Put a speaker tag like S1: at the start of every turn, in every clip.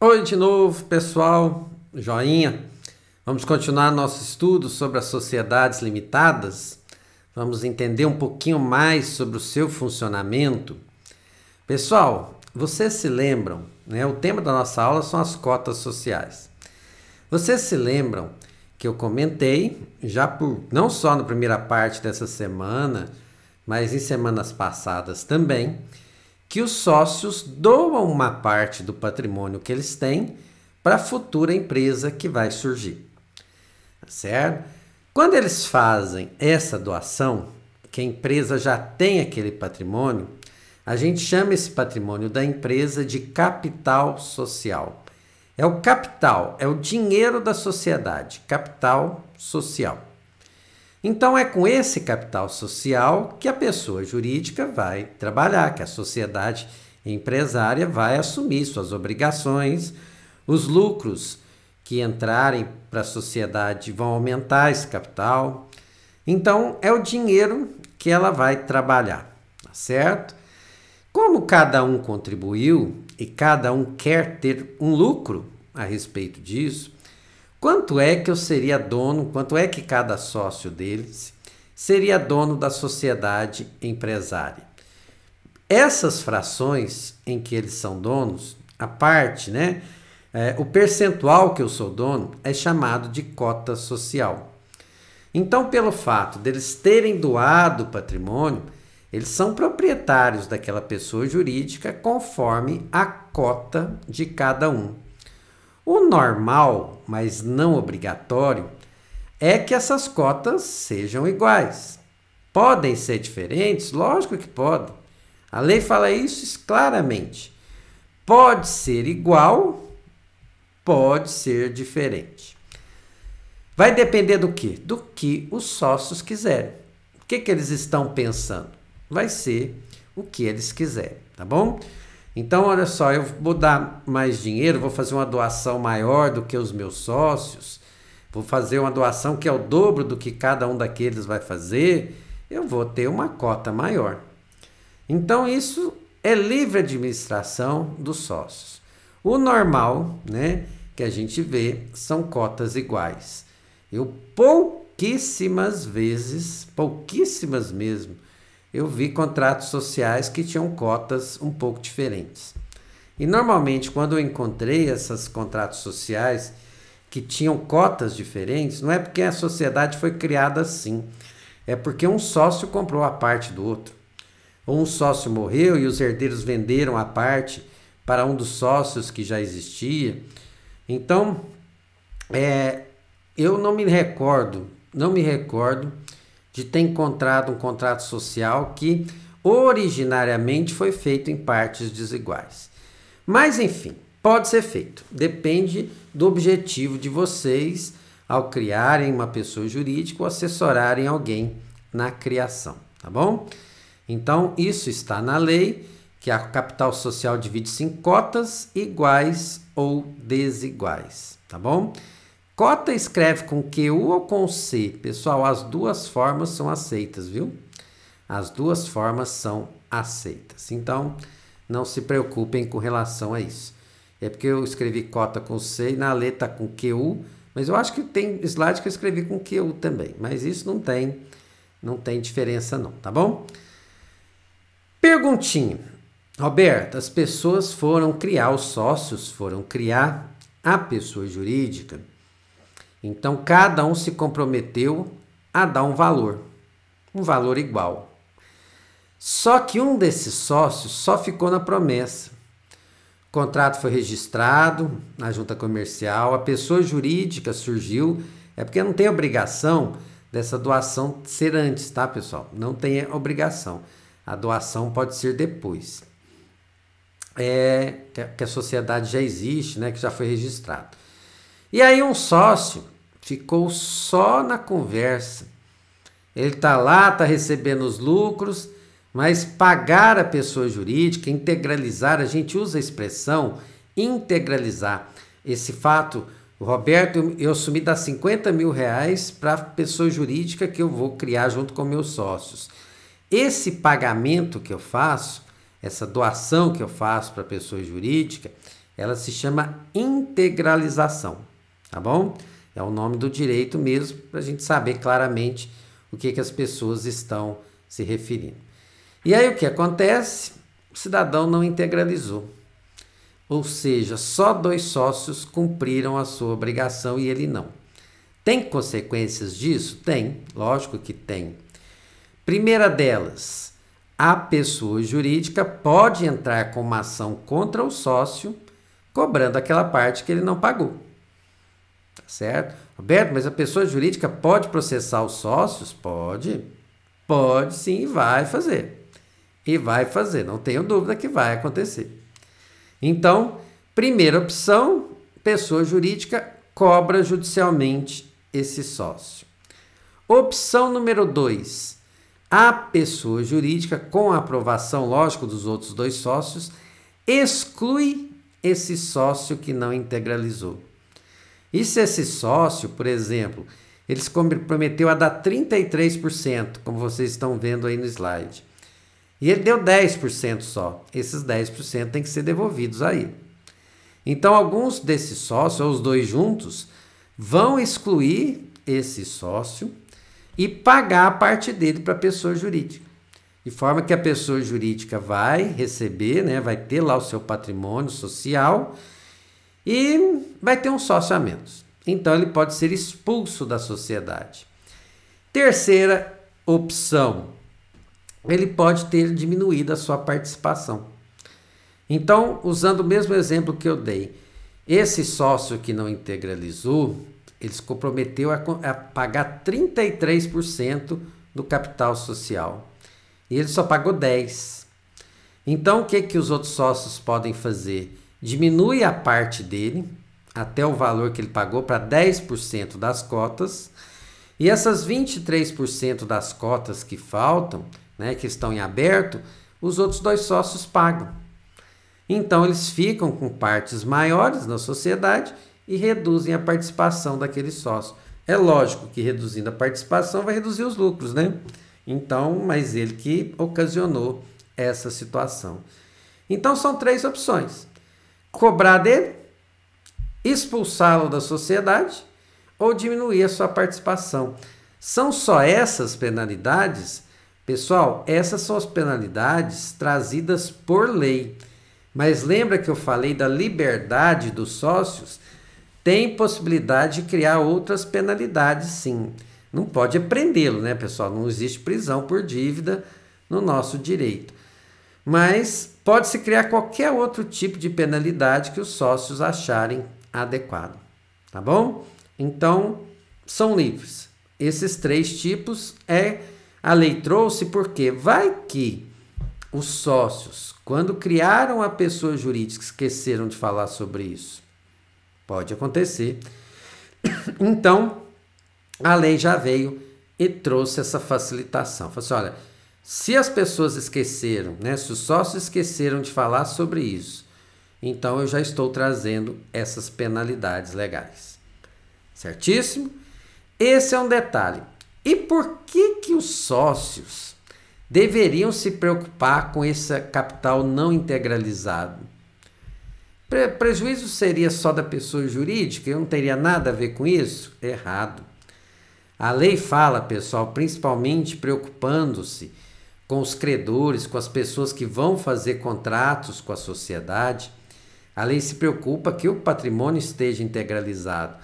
S1: Oi de novo, pessoal. Joinha. Vamos continuar nosso estudo sobre as sociedades limitadas. Vamos entender um pouquinho mais sobre o seu funcionamento. Pessoal, vocês se lembram, né? O tema da nossa aula são as cotas sociais. Vocês se lembram que eu comentei, não só na primeira parte dessa semana, mas em semanas passadas também, que os sócios doam uma parte do patrimônio que eles têm para a futura empresa que vai surgir. Certo? Quando eles fazem essa doação, que a empresa já tem aquele patrimônio, a gente chama esse patrimônio da empresa de capital social. É o capital, é o dinheiro da sociedade, capital social. Então é com esse capital social que a pessoa jurídica vai trabalhar, que a sociedade empresária vai assumir suas obrigações, os lucros que entrarem para a sociedade vão aumentar esse capital. Então é o dinheiro que ela vai trabalhar, tá certo? Como cada um contribuiu e cada um quer ter um lucro a respeito disso, quanto é que eu seria dono, quanto é que cada sócio deles seria dono da sociedade empresária? Essas frações em que eles são donos, a parte, né? O percentual que eu sou dono é chamado de cota social. Então, pelo fato deles terem doado o patrimônio, eles são proprietários daquela pessoa jurídica conforme a cota de cada um. O normal, mas não obrigatório, é que essas cotas sejam iguais. Podem ser diferentes? Lógico que podem. A lei fala isso claramente. Pode ser igual, pode ser diferente. Vai depender do quê? Do que os sócios quiserem. O que eles estão pensando? Vai ser o que eles quiserem, tá bom? Então, olha só, eu vou dar mais dinheiro, vou fazer uma doação maior do que os meus sócios, vou fazer uma doação que é o dobro do que cada um daqueles vai fazer, eu vou ter uma cota maior. Então, isso é livre administração dos sócios. O normal, né, que a gente vê, são cotas iguais. Eu pouquíssimas vezes, pouquíssimas mesmo, eu vi contratos sociais que tinham cotas um pouco diferentes. E normalmente, quando eu encontrei esses contratos sociais que tinham cotas diferentes, não é porque a sociedade foi criada assim, é porque um sócio comprou a parte do outro. Ou um sócio morreu e os herdeiros venderam a parte para um dos sócios que já existia. Então, eu não me recordo de ter encontrado um contrato social que originariamente foi feito em partes desiguais. Mas, enfim, pode ser feito. Depende do objetivo de vocês ao criarem uma pessoa jurídica ou assessorarem alguém na criação, tá bom? Então, isso está na lei, que a capital social divide-se em cotas iguais ou desiguais, tá bom? Cota escreve com QU ou com C? Pessoal, as duas formas são aceitas, viu? As duas formas são aceitas. Então, não se preocupem com relação a isso. É porque eu escrevi cota com C e na letra com QU, mas eu acho que tem slide que eu escrevi com QU também. Mas isso não tem diferença não, tá bom? Perguntinha. Roberto, as pessoas os sócios foram criar a pessoa jurídica. Então, cada um se comprometeu a dar um valor igual. Só que um desses sócios só ficou na promessa. O contrato foi registrado na junta comercial, a pessoa jurídica surgiu, é porque não tem obrigação dessa doação ser antes, tá, pessoal? Não tem obrigação. A doação pode ser depois. Que a sociedade já existe, né, que já foi registrado. E aí um sócio ficou só na conversa. Ele está lá, está recebendo os lucros, mas pagar a pessoa jurídica, integralizar, a gente usa a expressão integralizar. Esse fato, o Roberto, eu assumi dar 50 mil reais para a pessoa jurídica que eu vou criar junto com meus sócios. Esse pagamento que eu faço, essa doação que eu faço para a pessoa jurídica, Ela se chama integralização, tá bom? É o nome do direito mesmo, para a gente saber claramente o que as pessoas estão se referindo. E aí o que acontece? O cidadão não integralizou. Ou seja, só 2 sócios cumpriram a sua obrigação e ele não. Tem consequências disso? Tem, lógico que tem. Primeira delas, a pessoa jurídica pode entrar com uma ação contra o sócio, cobrando aquela parte que ele não pagou. Tá certo? Roberto, mas a pessoa jurídica pode processar os sócios? Pode. Pode sim e vai fazer. E vai fazer, não tenho dúvida que vai acontecer. Então, primeira opção, pessoa jurídica cobra judicialmente esse sócio. Opção número 2, a pessoa jurídica, com a aprovação, lógico, dos outros 2 sócios, exclui esse sócio que não integralizou. E se esse sócio, por exemplo, ele se comprometeu a dar 33%, como vocês estão vendo aí no slide, e ele deu 10% só, esses 10% têm que ser devolvidos a ele. Então, alguns desses sócios, ou os 2 juntos, vão excluir esse sócio e pagar a parte dele para a pessoa jurídica. De forma que a pessoa jurídica vai receber, né, vai ter lá o seu patrimônio social e vai ter um sócio a menos. Então, ele pode ser expulso da sociedade. Terceira opção, ele pode ter diminuído a sua participação. Então, usando o mesmo exemplo que eu dei, esse sócio que não integralizou, ele se comprometeu a pagar 33% do capital social. E ele só pagou 10%. Então, o que os outros sócios podem fazer? Diminui a parte dele, até o valor que ele pagou, para 10% das cotas. E essas 23% das cotas que faltam, né, que estão em aberto, os outros 2 sócios pagam. Então, eles ficam com partes maiores na sociedade e reduzem a participação daquele sócio. É lógico que reduzindo a participação vai reduzir os lucros, né? Então, mas ele que ocasionou essa situação. Então, são 3 opções: cobrar dele, expulsá-lo da sociedade ou diminuir a sua participação. São só essas penalidades? Pessoal, essas são as penalidades trazidas por lei. Mas lembra que eu falei da liberdade dos sócios? Tem possibilidade de criar outras penalidades, sim. Não pode prendê-lo, né, pessoal? Não existe prisão por dívida no nosso direito. Mas pode-se criar qualquer outro tipo de penalidade que os sócios acharem adequado. Tá bom? Então, são livres. Esses 3 tipos a lei trouxe porque vai que os sócios, quando criaram a pessoa jurídica, esqueceram de falar sobre isso. Pode acontecer. Então, a lei já veio e trouxe essa facilitação. Falou assim, olha, se as pessoas esqueceram, né, se os sócios esqueceram de falar sobre isso, então eu já estou trazendo essas penalidades legais. Certíssimo? Esse é um detalhe. E por que os sócios deveriam se preocupar com esse capital não integralizado? Prejuízo seria só da pessoa jurídica? Eu não teria nada a ver com isso? Errado. A lei fala, pessoal, principalmente preocupando-se com os credores, com as pessoas que vão fazer contratos com a sociedade. A lei se preocupa que o patrimônio esteja integralizado,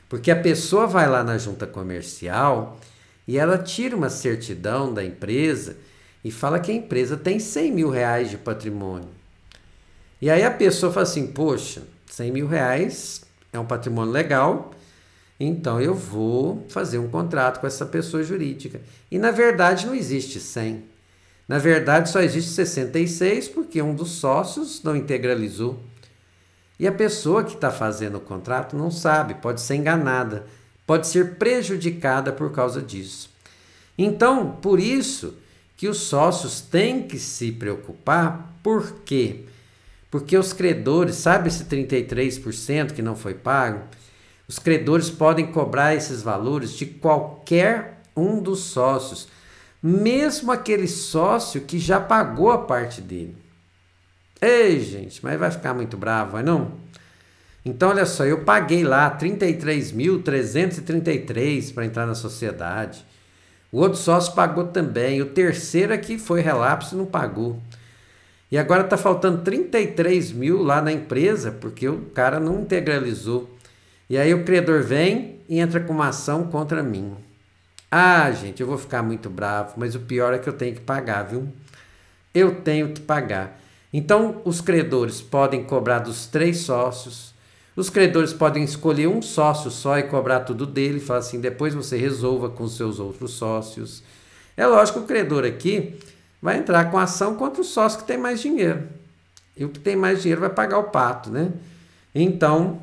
S1: porque a pessoa vai lá na junta comercial e ela tira uma certidão da empresa e fala que a empresa tem 100 mil reais de patrimônio. E aí a pessoa fala assim, poxa, 100 mil reais é um patrimônio legal, então eu vou fazer um contrato com essa pessoa jurídica. E na verdade não existe 100. Na verdade só existe 66 porque um dos sócios não integralizou. E a pessoa que está fazendo o contrato não sabe, pode ser enganada, pode ser prejudicada por causa disso. Então, por isso que os sócios têm que se preocupar. Por quê? Porque os credores, sabe esse 33% que não foi pago? Os credores podem cobrar esses valores de qualquer um dos sócios, mesmo aquele sócio que já pagou a parte dele. Ei, gente, mas vai ficar muito bravo, vai não? Então, olha só, eu paguei lá 33.333 para entrar na sociedade. O outro sócio pagou também. O terceiro aqui foi relapso e não pagou. E agora está faltando 33 mil lá na empresa, porque o cara não integralizou. E aí o credor vem e entra com uma ação contra mim. Ah, gente, eu vou ficar muito bravo, mas o pior é que eu tenho que pagar, viu? Eu tenho que pagar. Então, os credores podem cobrar dos 3 sócios. Os credores podem escolher um sócio só e cobrar tudo dele. Falar assim, depois você resolva com os seus outros sócios. É lógico que o credor aqui vai entrar com ação contra o sócio que tem mais dinheiro. E o que tem mais dinheiro vai pagar o pato, né? Então,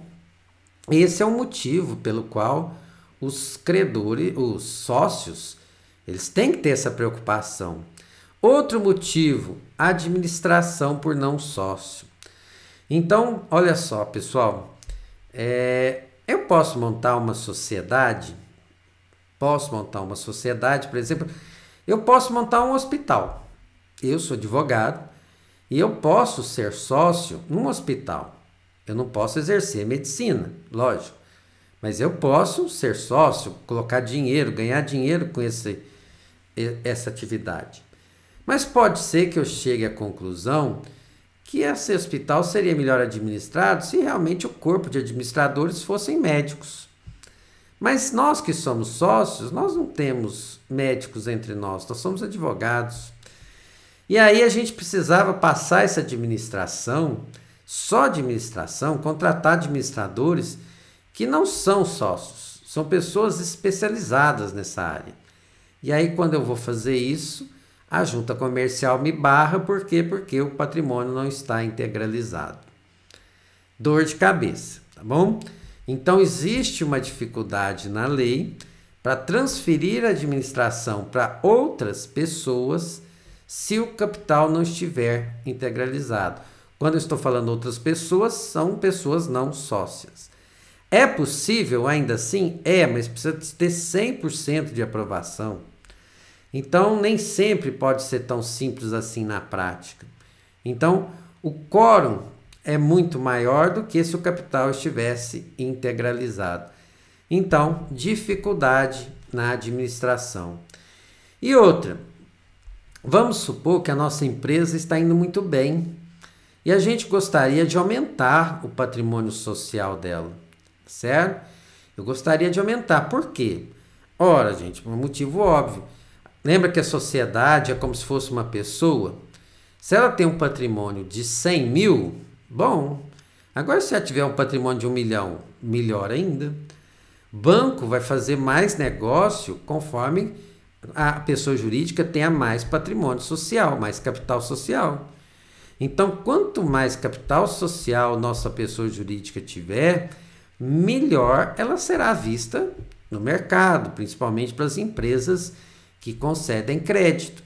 S1: esse é o motivo pelo qual os credores, os sócios, eles têm que ter essa preocupação. Outro motivo, administração por não sócio. Então, olha só, pessoal, eu posso montar uma sociedade, por exemplo, eu posso montar um hospital. Eu sou advogado e eu posso ser sócio num hospital. Eu não posso exercer medicina, lógico, mas eu posso ser sócio, colocar dinheiro, ganhar dinheiro com essa atividade. Mas pode ser que eu chegue à conclusão que esse hospital seria melhor administrado se realmente o corpo de administradores fossem médicos. Mas nós que somos sócios, nós não temos médicos entre nós somos advogados. E aí a gente precisava passar essa administração, só administração, contratar administradores que não são sócios, são pessoas especializadas nessa área. E aí quando eu vou fazer isso, a junta comercial me barra, por quê? Porque o patrimônio não está integralizado. Dor de cabeça, tá bom? Então existe uma dificuldade na lei para transferir a administração para outras pessoas se o capital não estiver integralizado. Quando eu estou falando outras pessoas, são pessoas não sócias. É possível ainda assim? É, mas precisa ter 100% de aprovação. Então, nem sempre pode ser tão simples assim na prática. Então, o quórum é muito maior do que se o capital estivesse integralizado. Então, dificuldade na administração. E outra, vamos supor que a nossa empresa está indo muito bem e a gente gostaria de aumentar o patrimônio social dela, certo? Eu gostaria de aumentar. Por quê? Ora, gente, por um motivo óbvio. Lembra que a sociedade é como se fosse uma pessoa? Se ela tem um patrimônio de 100 mil, bom. Agora, se ela tiver um patrimônio de 1 milhão, melhor ainda. Banco vai fazer mais negócio conforme a pessoa jurídica tenha mais patrimônio social, mais capital social. Então, quanto mais capital social nossa pessoa jurídica tiver, melhor ela será vista no mercado, principalmente para as empresas que concedem crédito.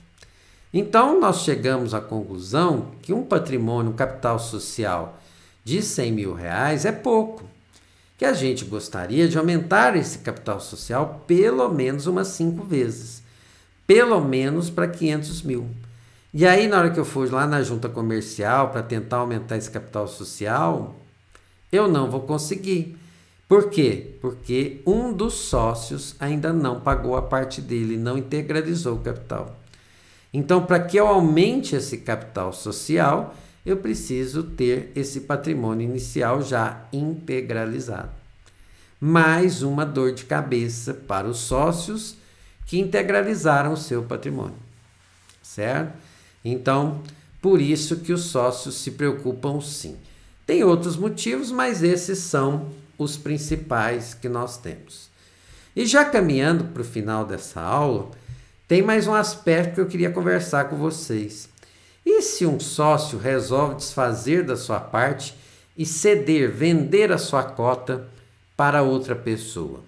S1: Então, nós chegamos à conclusão que um patrimônio, um capital social de 100 mil reais é pouco, que a gente gostaria de aumentar esse capital social pelo menos umas 5 vezes, pelo menos para 500 mil. E aí, na hora que eu for lá na junta comercial para tentar aumentar esse capital social, eu não vou conseguir. Por quê? Porque um dos sócios ainda não pagou a parte dele, não integralizou o capital. Então, para que eu aumente esse capital social, eu preciso ter esse patrimônio inicial já integralizado. Mais uma dor de cabeça para os sócios que integralizaram o seu patrimônio, certo? Então, por isso que os sócios se preocupam sim. Tem outros motivos, mas esses são os principais que nós temos. E já caminhando para o final dessa aula, tem mais um aspecto que eu queria conversar com vocês. E se um sócio resolve desfazer da sua parte e ceder, vender a sua cota para outra pessoa?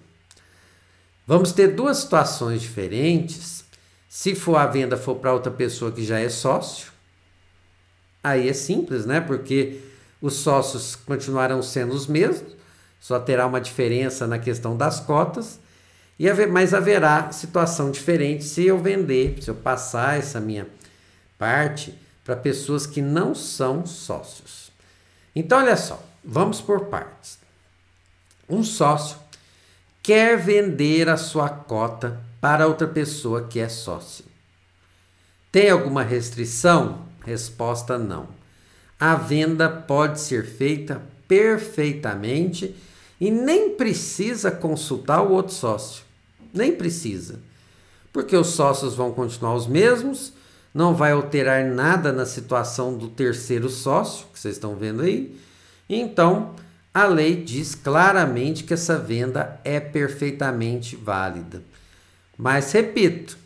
S1: Vamos ter duas situações diferentes. Se for a venda for para outra pessoa que já é sócio, aí é simples, né? Porque os sócios continuarão sendo os mesmos, só terá uma diferença na questão das cotas, mas haverá situação diferente se eu vender, se eu passar essa minha parte para pessoas que não são sócios. Então, olha só, vamos por partes. Um sócio quer vender a sua cota para outra pessoa que é sócio. Tem alguma restrição? Resposta: não. A venda pode ser feita perfeitamente e nem precisa consultar o outro sócio. Nem precisa. Porque os sócios vão continuar os mesmos, não vai alterar nada na situação do terceiro sócio, que vocês estão vendo aí. Então, a lei diz claramente que essa venda é perfeitamente válida. Mas, repito,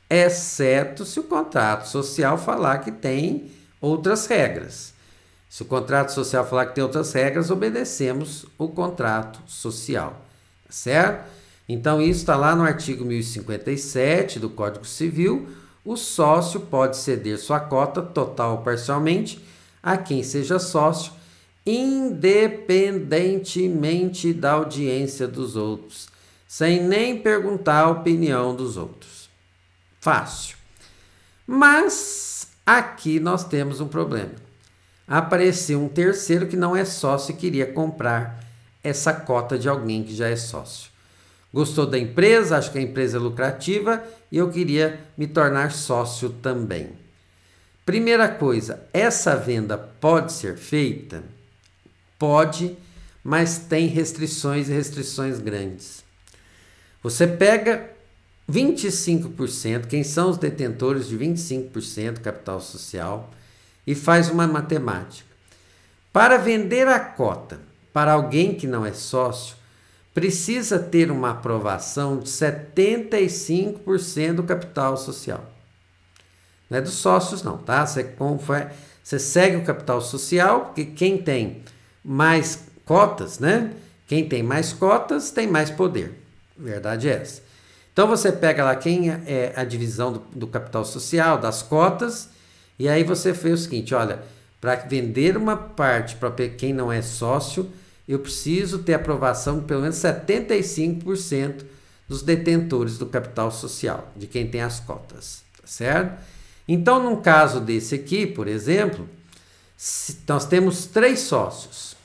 S1: exceto se o contrato social falar que tem outras regras. Se o contrato social falar que tem outras regras, obedecemos o contrato social, certo? Então, isso está lá no artigo 1057 do Código Civil. O sócio pode ceder sua cota, total ou parcialmente, a quem seja sócio, independentemente da audiência dos outros, sem nem perguntar a opinião dos outros. Fácil. Mas aqui nós temos um problema. Apareceu um terceiro que não é sócio e queria comprar essa cota de alguém que já é sócio. Gostou da empresa, acho que a empresa é lucrativa e eu queria me tornar sócio também. Primeira coisa, essa venda pode ser feita? Pode, mas tem restrições e restrições grandes. Você pega 25%, quem são os detentores de 25% capital social, e faz uma matemática. Para vender a cota para alguém que não é sócio, precisa ter uma aprovação de 75% do capital social. Não é dos sócios não, tá? Você segue o capital social, porque quem tem mais cotas, né? Quem tem mais cotas tem mais poder. Verdade é essa. Então você pega lá quem é a divisão do capital social, das cotas, e aí você fez o seguinte, olha, para vender uma parte para quem não é sócio, eu preciso ter aprovação de pelo menos 75% dos detentores do capital social, de quem tem as cotas, certo? Então, num caso desse aqui, por exemplo, nós temos 3 sócios,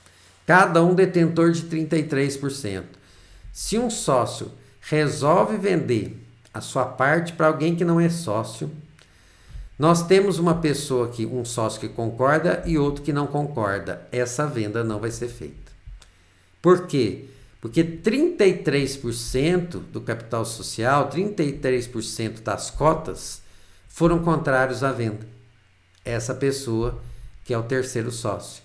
S1: cada um detentor de 33%. Se um sócio resolve vender a sua parte para alguém que não é sócio, nós temos uma pessoa aqui, um sócio que concorda e outro que não concorda. Essa venda não vai ser feita. Por quê? Porque 33% do capital social, 33% das cotas foram contrários à venda. Essa pessoa que é o terceiro sócio.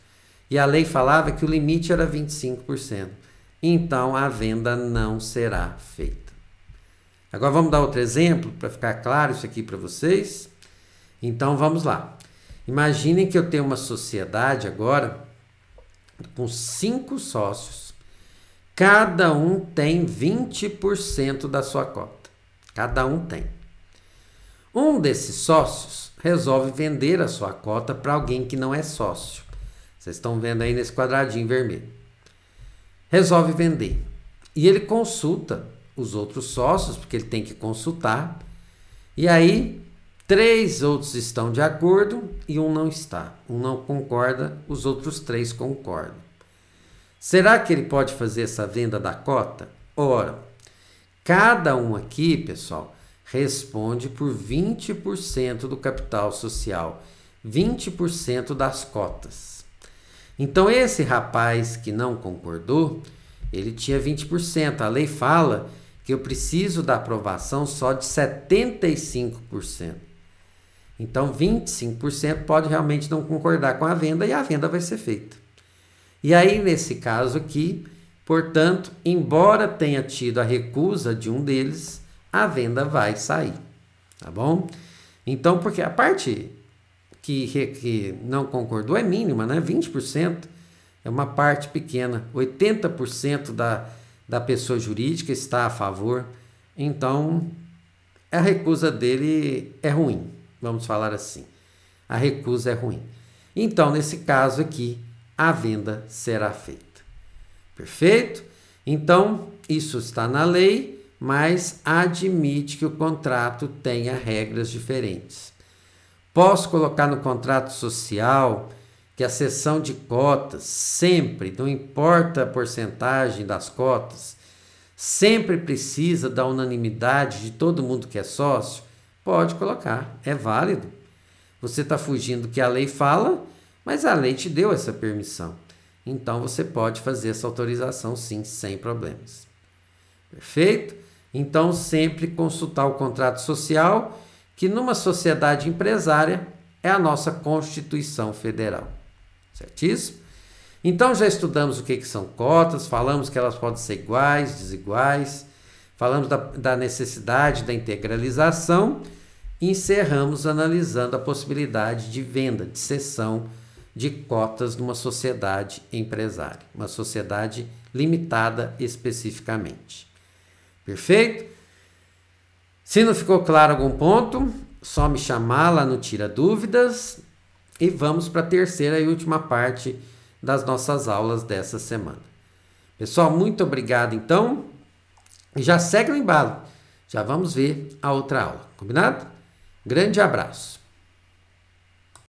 S1: E a lei falava que o limite era 25%. Então a venda não será feita. Agora vamos dar outro exemplo para ficar claro isso aqui para vocês. Então vamos lá. Imaginem que eu tenho uma sociedade agora com 5 sócios. Cada um tem 20% da sua cota. Cada um tem. Um desses sócios resolve vender a sua cota para alguém que não é sócio. Vocês estão vendo aí nesse quadradinho vermelho. Resolve vender. E ele consulta os outros sócios, porque ele tem que consultar. E aí 3 outros estão de acordo e um não está. Um não concorda, os outros 3 concordam. Será que ele pode fazer essa venda da cota? Ora, cada um aqui, pessoal, responde por 20% do capital social, 20% das cotas. Então, esse rapaz que não concordou, ele tinha 20%. A lei fala que eu preciso da aprovação só de 75%. Então, 25% pode realmente não concordar com a venda e a venda vai ser feita. E aí, nesse caso aqui, portanto, embora tenha tido a recusa de um deles, a venda vai sair, tá bom? Então, porque a parte que não concordou é mínima, né? 20% é uma parte pequena, 80% da pessoa jurídica está a favor, então a recusa dele é ruim, vamos falar assim. A recusa é ruim. Então, nesse caso aqui, a venda será feita. Perfeito? Então, isso está na lei, mas admite que o contrato tenha regras diferentes. Posso colocar no contrato social que a cessão de cotas sempre, não importa a porcentagem das cotas, sempre precisa da unanimidade de todo mundo que é sócio? Pode colocar, é válido. Você está fugindo do que a lei fala, mas a lei te deu essa permissão. Então você pode fazer essa autorização sim, sem problemas. Perfeito? Então sempre consultar o contrato social, que numa sociedade empresária é a nossa Constituição Federal. Certíssimo? Então já estudamos o que são cotas, falamos que elas podem ser iguais, desiguais, falamos da necessidade da integralização e encerramos analisando a possibilidade de venda, de cessão de cotas numa sociedade empresária, uma sociedade limitada especificamente. Perfeito? Se não ficou claro algum ponto, só me chamar lá no Tira Dúvidas e vamos para a terceira e última parte das nossas aulas dessa semana. Pessoal, muito obrigado então. E já segue o embalo. Já vamos ver a outra aula. Combinado? Grande abraço.